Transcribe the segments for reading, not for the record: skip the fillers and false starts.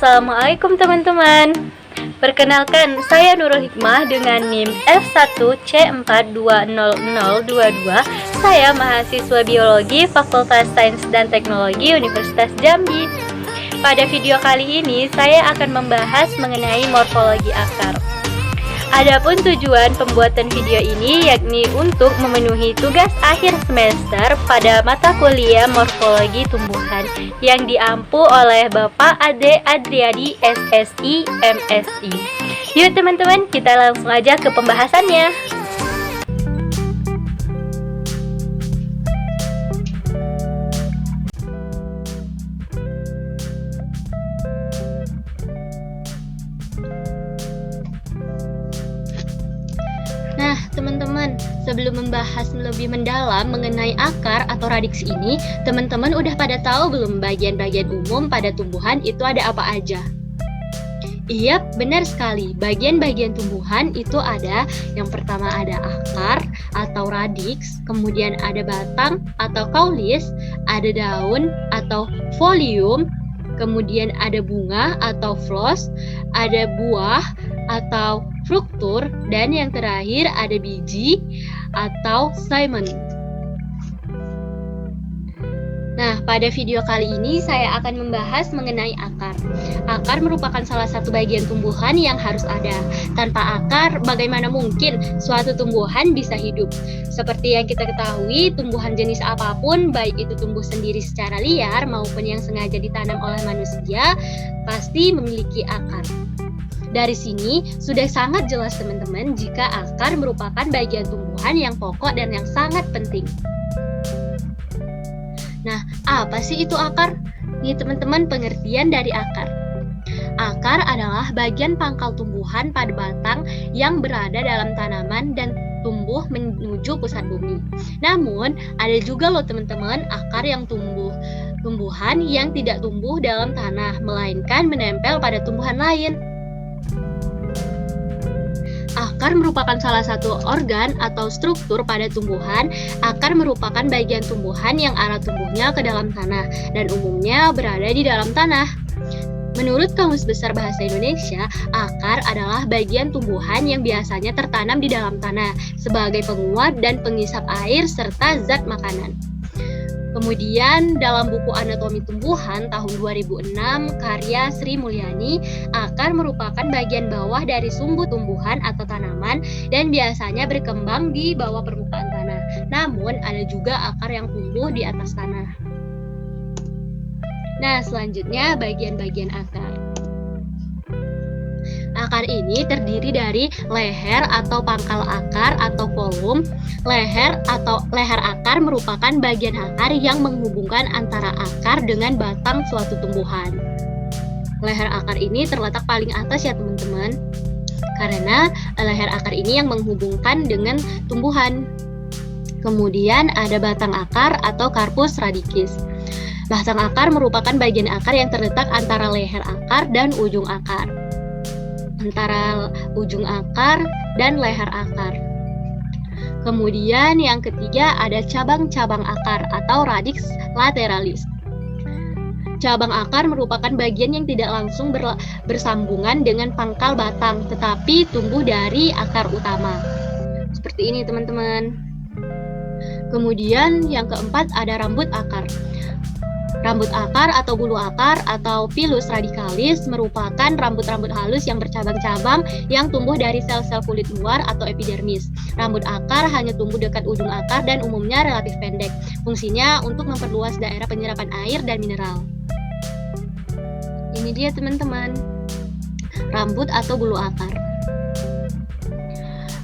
Assalamualaikum teman-teman. Perkenalkan, saya Nurul Hikmah dengan NIM F1C4200022. Saya mahasiswa biologi Fakultas Sains dan Teknologi Universitas Jambi. Pada video kali ini, saya akan membahas mengenai morfologi akar. Adapun tujuan pembuatan video ini yakni untuk memenuhi tugas akhir semester pada mata kuliah morfologi tumbuhan yang diampu oleh Bapak Ade Adriadi SSI MSI. Yuk teman-teman, kita langsung aja ke pembahasannya. Nah, teman-teman, sebelum membahas lebih mendalam mengenai akar atau radix ini, teman-teman udah pada tahu belum bagian-bagian umum pada tumbuhan itu ada apa aja? Iya, benar sekali. Bagian-bagian tumbuhan itu ada, yang pertama ada akar atau radix, kemudian ada batang atau caulis, ada daun atau folium, kemudian ada bunga atau floss, ada buah atau struktur, dan yang terakhir ada biji atau stamen. Nah, pada video kali ini saya akan membahas mengenai akar. Akar merupakan salah satu bagian tumbuhan yang harus ada. Tanpa akar, bagaimana mungkin suatu tumbuhan bisa hidup? Seperti yang kita ketahui, tumbuhan jenis apapun, baik itu tumbuh sendiri secara liar maupun yang sengaja ditanam oleh manusia, pasti memiliki akar. Dari sini sudah sangat jelas teman-teman jika akar merupakan bagian tumbuhan yang pokok dan yang sangat penting. Nah, apa sih itu akar? Nih teman-teman, pengertian dari akar. Akar adalah bagian pangkal tumbuhan pada batang yang berada dalam tanaman dan tumbuh menuju pusat bumi. Namun, ada juga loh teman-teman akar yang tumbuhan yang tidak tumbuh dalam tanah, melainkan menempel pada tumbuhan lain. Akar merupakan salah satu organ atau struktur pada tumbuhan. Akar merupakan bagian tumbuhan yang arah tumbuhnya ke dalam tanah dan umumnya berada di dalam tanah. Menurut Kamus Besar Bahasa Indonesia, akar adalah bagian tumbuhan yang biasanya tertanam di dalam tanah sebagai penguat dan pengisap air serta zat makanan. Kemudian dalam buku Anatomi Tumbuhan tahun 2006 karya Sri Mulyani, akar merupakan bagian bawah dari sumbu tumbuhan atau tanaman dan biasanya berkembang di bawah permukaan tanah. Namun ada juga akar yang tumbuh di atas tanah. Nah, selanjutnya bagian-bagian akar. Akar ini terdiri dari leher atau pangkal akar atau kolom. Leher akar merupakan bagian akar yang menghubungkan antara akar dengan batang suatu tumbuhan. Leher akar ini terletak paling atas ya teman-teman, karena leher akar ini yang menghubungkan dengan tumbuhan. Kemudian ada batang akar atau carpus radicus. Batang akar merupakan bagian akar yang terletak antara leher akar dan ujung akar. Antara ujung akar dan leher akar. Kemudian yang ketiga ada cabang-cabang akar atau radix lateralis. Cabang akar merupakan bagian yang tidak langsung bersambungan dengan pangkal batang, tetapi tumbuh dari akar utama. Seperti ini teman-teman. Kemudian yang keempat ada rambut akar. Rambut akar atau bulu akar atau pilus radicalis merupakan rambut-rambut halus yang bercabang-cabang yang tumbuh dari sel-sel kulit luar atau epidermis. Rambut akar hanya tumbuh dekat ujung akar dan umumnya relatif pendek. Fungsinya untuk memperluas daerah penyerapan air dan mineral. Ini dia teman-teman, rambut atau bulu akar.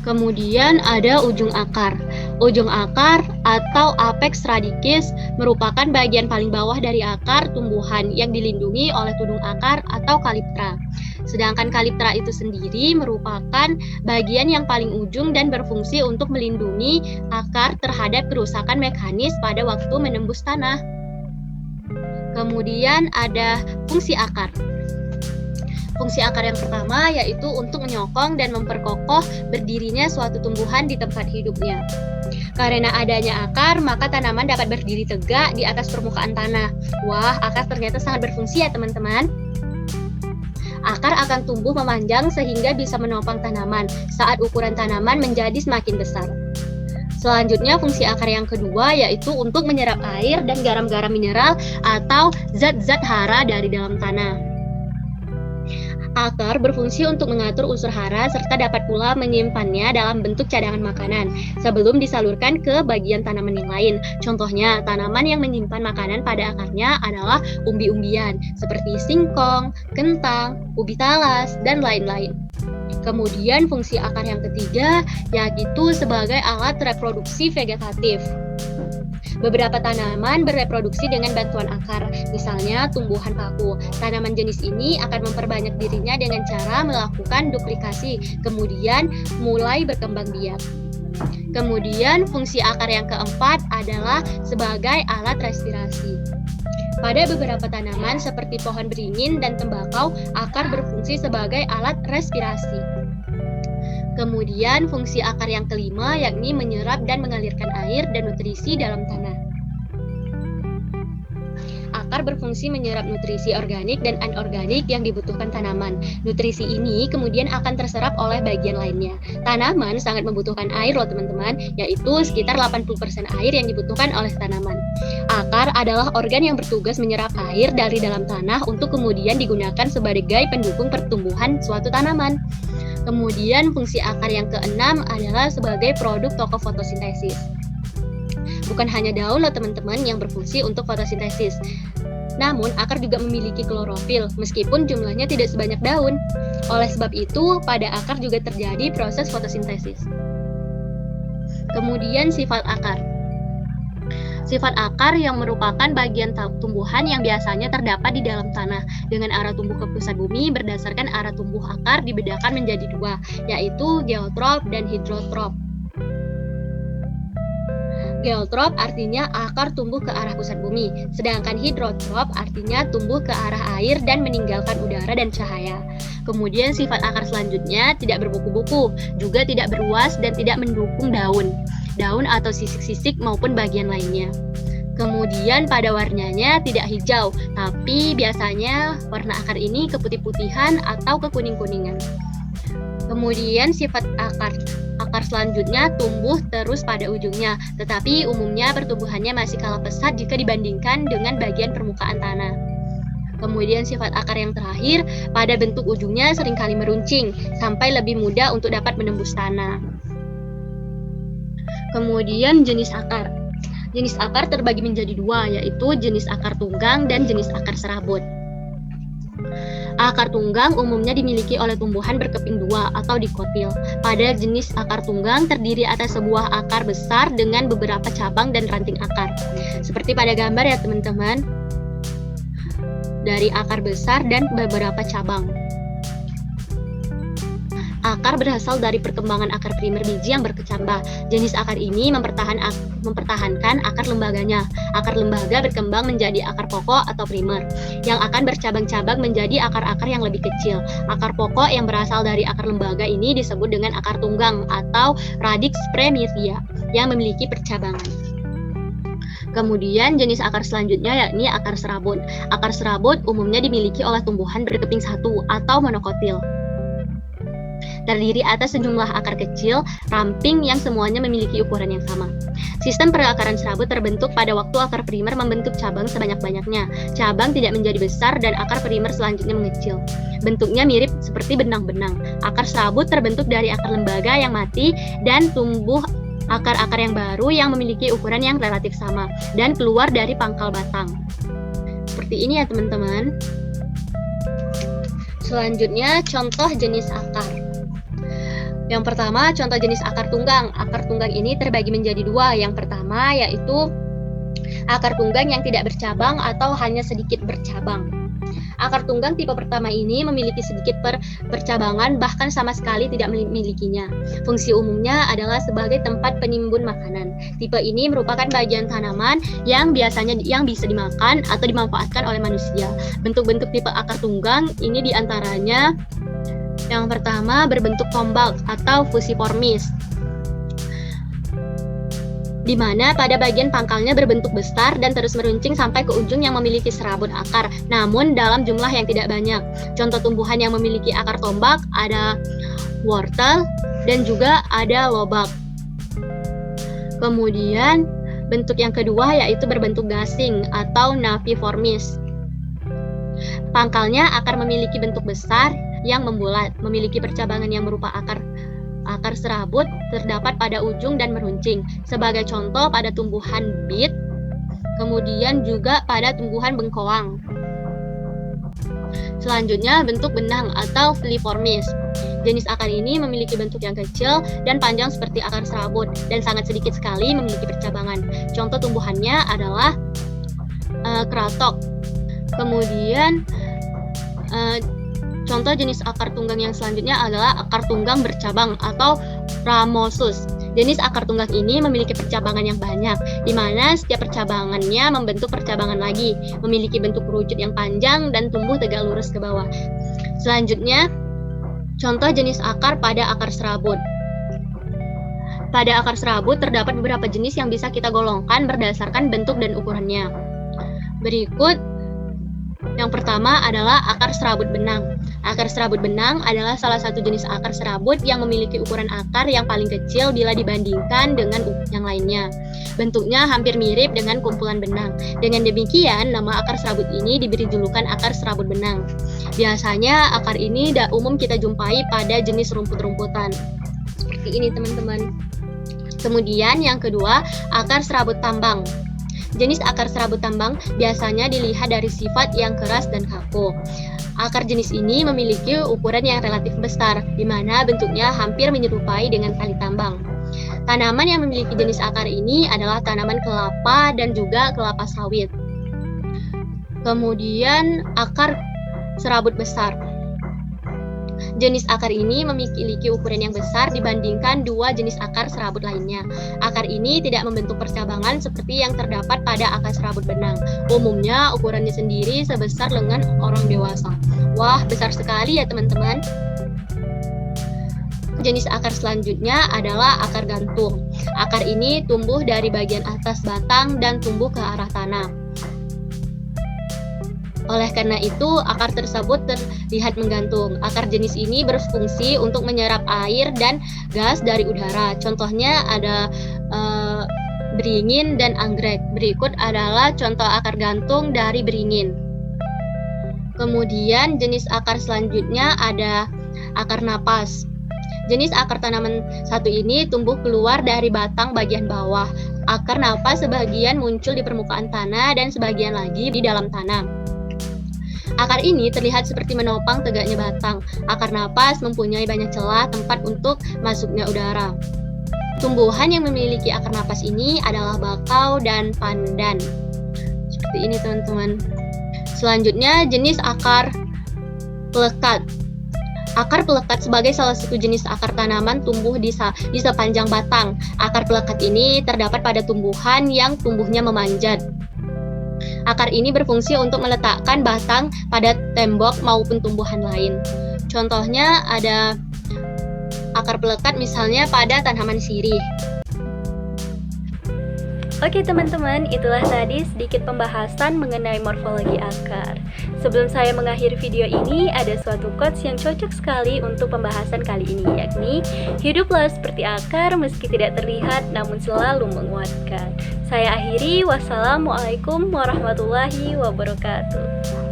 Kemudian ada ujung akar. Ujung akar atau apex radicus merupakan bagian paling bawah dari akar tumbuhan yang dilindungi oleh tudung akar atau kaliptra. Sedangkan kaliptra itu sendiri merupakan bagian yang paling ujung dan berfungsi untuk melindungi akar terhadap kerusakan mekanis pada waktu menembus tanah. Kemudian ada fungsi akar. Fungsi akar yang pertama yaitu untuk menyokong dan memperkokoh berdirinya suatu tumbuhan di tempat hidupnya. Karena adanya akar, maka tanaman dapat berdiri tegak di atas permukaan tanah. Wah, akar ternyata sangat berfungsi ya teman-teman. Akar akan tumbuh memanjang sehingga bisa menopang tanaman saat ukuran tanaman menjadi semakin besar. Selanjutnya, fungsi akar yang kedua yaitu untuk menyerap air dan garam-garam mineral atau zat-zat hara dari dalam tanah. Akar berfungsi untuk mengatur unsur hara serta dapat pula menyimpannya dalam bentuk cadangan makanan sebelum disalurkan ke bagian tanaman yang lain. Contohnya, tanaman yang menyimpan makanan pada akarnya adalah umbi-umbian seperti singkong, kentang, ubi talas, dan lain-lain. Kemudian fungsi akar yang ketiga yaitu sebagai alat reproduksi vegetatif. Beberapa tanaman bereproduksi dengan bantuan akar, misalnya tumbuhan paku. Tanaman jenis ini akan memperbanyak dirinya dengan cara melakukan duplikasi, kemudian mulai berkembang biak. Kemudian fungsi akar yang keempat adalah sebagai alat respirasi. Pada beberapa tanaman seperti pohon beringin dan tembakau, akar berfungsi sebagai alat respirasi. Kemudian fungsi akar yang kelima yakni menyerap dan mengalirkan air dan nutrisi dalam tanah. Akar berfungsi menyerap nutrisi organik dan anorganik yang dibutuhkan tanaman. Nutrisi ini kemudian akan terserap oleh bagian lainnya. Tanaman sangat membutuhkan air loh teman-teman, yaitu sekitar 80% air yang dibutuhkan oleh tanaman. Akar adalah organ yang bertugas menyerap air dari dalam tanah untuk kemudian digunakan sebagai pendukung pertumbuhan suatu tanaman. Kemudian fungsi akar yang keenam adalah sebagai produk toko fotosintesis. Bukan hanya daun loh teman-teman yang berfungsi untuk fotosintesis. Namun akar juga memiliki klorofil meskipun jumlahnya tidak sebanyak daun. Oleh sebab itu, pada akar juga terjadi proses fotosintesis. Kemudian sifat akar. Sifat akar yang merupakan bagian tumbuhan yang biasanya terdapat di dalam tanah dengan arah tumbuh ke pusat bumi berdasarkan arah tumbuh akar dibedakan menjadi dua, yaitu geotrop dan hidrotrop. Geotrop artinya akar tumbuh ke arah pusat bumi, sedangkan hidrotrop artinya tumbuh ke arah air dan meninggalkan udara dan cahaya. Kemudian sifat akar selanjutnya tidak berbuku-buku, juga tidak beruas dan tidak mendukung daun atau sisik-sisik maupun bagian lainnya. Kemudian pada warnanya tidak hijau, tapi biasanya warna akar ini keputih-putihan atau kekuning-kuningan. Kemudian sifat akar selanjutnya tumbuh terus pada ujungnya, tetapi umumnya pertumbuhannya masih kalah pesat jika dibandingkan dengan bagian permukaan tanah. Kemudian sifat akar yang terakhir, pada bentuk ujungnya seringkali meruncing, sampai lebih mudah untuk dapat menembus tanah. Kemudian jenis akar. Jenis akar terbagi menjadi dua, yaitu jenis akar tunggang dan jenis akar serabut. Akar tunggang umumnya dimiliki oleh tumbuhan berkeping dua atau dikotil. Pada jenis akar tunggang terdiri atas sebuah akar besar dengan beberapa cabang dan ranting akar. Seperti pada gambar ya teman-teman, dari akar besar dan beberapa cabang. Akar berasal dari perkembangan akar primer biji yang berkecambah. Jenis akar ini mempertahankan akar lembaganya. Akar lembaga berkembang menjadi akar pokok atau primer, yang akan bercabang-cabang menjadi akar-akar yang lebih kecil. Akar pokok yang berasal dari akar lembaga ini disebut dengan akar tunggang atau radix primifia, yang memiliki percabangan. Kemudian jenis akar selanjutnya yakni akar serabut. Akar serabut umumnya dimiliki oleh tumbuhan berkeping satu atau monokotil. Terdiri atas sejumlah akar kecil, ramping yang semuanya memiliki ukuran yang sama. Sistem perakaran serabut terbentuk pada waktu akar primer membentuk cabang sebanyak-banyaknya. Cabang tidak menjadi besar dan akar primer selanjutnya mengecil. Bentuknya mirip seperti benang-benang. Akar serabut terbentuk dari akar lembaga yang mati dan tumbuh akar-akar yang baru yang memiliki ukuran yang relatif sama dan keluar dari pangkal batang. Seperti ini ya teman-teman. Selanjutnya contoh jenis akar. Yang pertama, contoh jenis akar tunggang. Akar tunggang ini terbagi menjadi dua. Yang pertama yaitu akar tunggang yang tidak bercabang atau hanya sedikit bercabang. Akar tunggang tipe pertama ini memiliki sedikit percabangan, bahkan sama sekali tidak memilikinya. Fungsi umumnya adalah sebagai tempat penimbun makanan. Tipe ini merupakan bagian tanaman yang biasanya bisa dimakan atau dimanfaatkan oleh manusia. Bentuk-bentuk tipe akar tunggang ini diantaranya yang pertama berbentuk tombak atau fusiformis. di mana pada bagian pangkalnya berbentuk besar dan terus meruncing sampai ke ujung yang memiliki serabut akar, namun dalam jumlah yang tidak banyak. Contoh tumbuhan yang memiliki akar tombak ada wortel dan juga ada lobak. Kemudian bentuk yang kedua yaitu berbentuk gasing atau naviformis. Pangkalnya akar memiliki bentuk besar yang membulat, memiliki percabangan yang berupa akar serabut terdapat pada ujung dan meruncing. Sebagai contoh pada tumbuhan bit, kemudian juga pada tumbuhan bengkoang. Selanjutnya bentuk benang atau filiformis. Jenis akar ini memiliki bentuk yang kecil dan panjang seperti akar serabut dan sangat sedikit sekali memiliki percabangan. Contoh tumbuhannya adalah kratok. Kemudian contoh jenis akar tunggang yang selanjutnya adalah akar tunggang bercabang atau ramosus. Jenis akar tunggang ini memiliki percabangan yang banyak, di mana setiap percabangannya membentuk percabangan lagi, memiliki bentuk kerucut yang panjang dan tumbuh tegak lurus ke bawah. Selanjutnya, contoh jenis akar pada akar serabut. Pada akar serabut terdapat beberapa jenis yang bisa kita golongkan berdasarkan bentuk dan ukurannya. Berikut yang pertama adalah akar serabut benang. Akar serabut benang adalah salah satu jenis akar serabut yang memiliki ukuran akar yang paling kecil bila dibandingkan dengan yang lainnya. Bentuknya hampir mirip dengan kumpulan benang. Dengan demikian, nama akar serabut ini diberi julukan akar serabut benang. Biasanya akar ini umum kita jumpai pada jenis rumput-rumputan. Seperti ini, teman-teman. Kemudian yang kedua, akar serabut tambang. Jenis akar serabut tambang biasanya dilihat dari sifat yang keras dan kaku. Akar jenis ini memiliki ukuran yang relatif besar, di mana bentuknya hampir menyerupai dengan tali tambang. Tanaman yang memiliki jenis akar ini adalah tanaman kelapa dan juga kelapa sawit. Kemudian akar serabut besar. Jenis akar ini memiliki ukuran yang besar dibandingkan dua jenis akar serabut lainnya. Akar ini tidak membentuk percabangan seperti yang terdapat pada akar serabut benang. Umumnya ukurannya sendiri sebesar lengan orang dewasa. Wah, besar sekali ya teman-teman. Jenis akar selanjutnya adalah akar gantung. Akar ini tumbuh dari bagian atas batang dan tumbuh ke arah tanah. Oleh karena itu, akar tersebut terlihat menggantung. Akar jenis ini berfungsi untuk menyerap air dan gas dari udara. Contohnya ada beringin dan anggrek. Berikut adalah contoh akar gantung dari beringin. Kemudian jenis akar selanjutnya ada akar napas. Jenis akar tanaman satu ini tumbuh keluar dari batang bagian bawah. Akar napas sebagian muncul di permukaan tanah dan sebagian lagi di dalam tanah. Akar ini terlihat seperti menopang tegaknya batang. Akar napas mempunyai banyak celah tempat untuk masuknya udara. Tumbuhan yang memiliki akar napas ini adalah bakau dan pandan. Seperti ini teman-teman. Selanjutnya jenis akar pelekat. Akar pelekat sebagai salah satu jenis akar tanaman tumbuh di sepanjang batang. Akar pelekat ini terdapat pada tumbuhan yang tumbuhnya memanjat. Akar ini berfungsi untuk meletakkan batang pada tembok maupun tumbuhan lain. Contohnya ada akar pelekat misalnya pada tanaman sirih. Oke teman-teman, itulah tadi sedikit pembahasan mengenai morfologi akar. Sebelum saya mengakhiri video ini, ada suatu quotes yang cocok sekali untuk pembahasan kali ini, yakni hiduplah seperti akar meski tidak terlihat namun selalu menguatkan. Saya akhiri, wassalamualaikum warahmatullahi wabarakatuh.